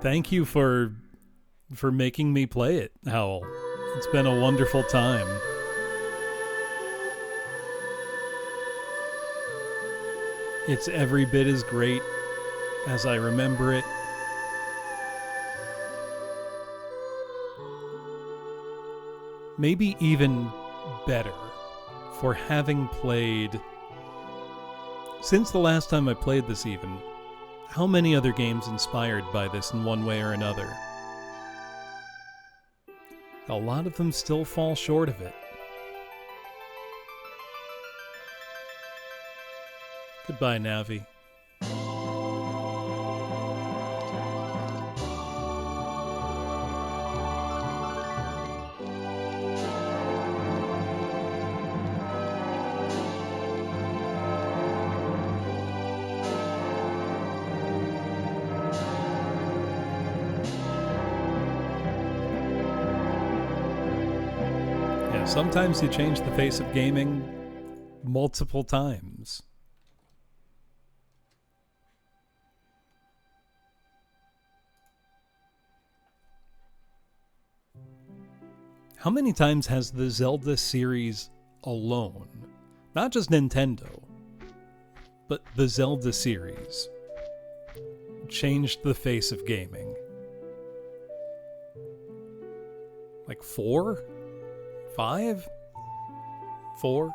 Thank you for making me play it, Howl. It's been a wonderful time. It's every bit as great as I remember it. Maybe even better for having played, since the last time I played this even, how many other games inspired by this in one way or another? A lot of them still fall short of it. Goodbye, Navi. Yeah, sometimes you change the face of gaming multiple times. How many times has the Zelda series alone, not just Nintendo, but the Zelda series, changed the face of gaming? Like 4? 5? 4?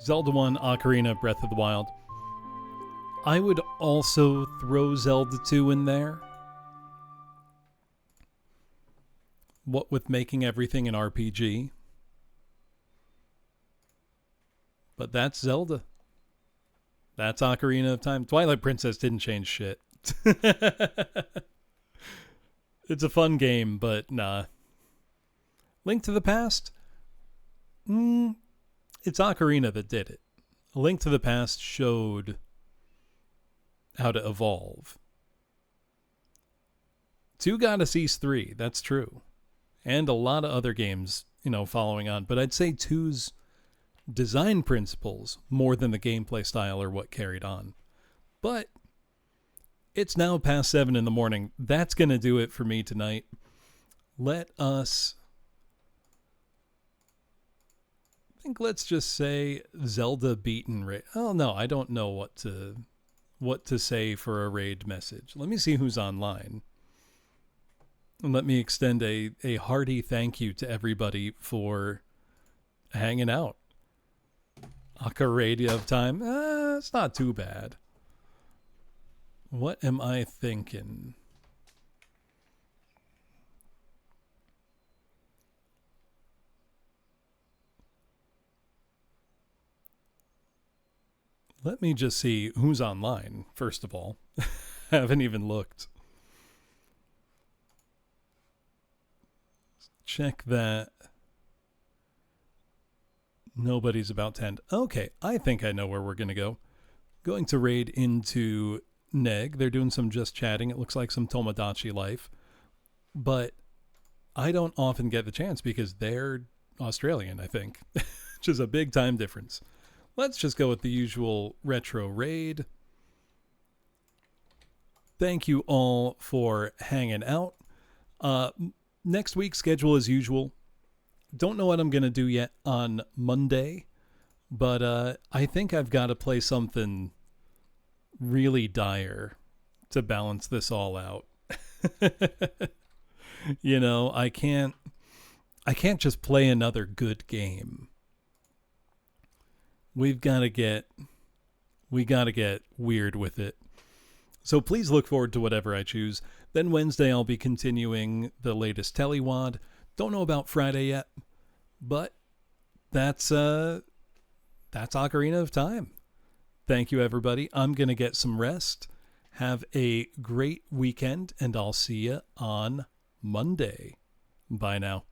Zelda 1, Ocarina, Breath of the Wild. I would also throw Zelda 2 in there. What with making everything an RPG. But that's Zelda. That's Ocarina of Time. Twilight Princess didn't change shit. It's a fun game, but nah. Link to the Past? It's Ocarina that did it. A Link to the Past showed how to evolve. 2 got us East 3, that's true. And a lot of other games, following on. But I'd say 2's design principles, more than the gameplay style, are what carried on. But it's now past 7 in the morning. That's going to do it for me tonight. Let's just say Zelda beaten raid. Oh no, I don't know what to say for a raid message. Let me see who's online. And let me extend a hearty thank you to everybody for hanging out. Ocarina of Time. It's not too bad. What am I thinking? Let me just see who's online, first of all. Haven't even looked. Check that. Nobody's about 10. Okay, I think I know where we're going to go. Going to raid into Neg. They're doing some just chatting. It looks like some Tomodachi life. But I don't often get the chance because they're Australian, I think. Which is a big time difference. Let's just go with the usual retro raid. Thank you all for hanging out. Next week's schedule as usual. Don't know what I'm going to do yet on Monday, but I think I've got to play something really dire to balance this all out. I can't just play another good game. We got to get weird with it. So please look forward to whatever I choose. Then Wednesday I'll be continuing the latest Telewad. Don't know about Friday yet, but that's Ocarina of Time. Thank you, everybody. I'm going to get some rest. Have a great weekend, and I'll see you on Monday. Bye now.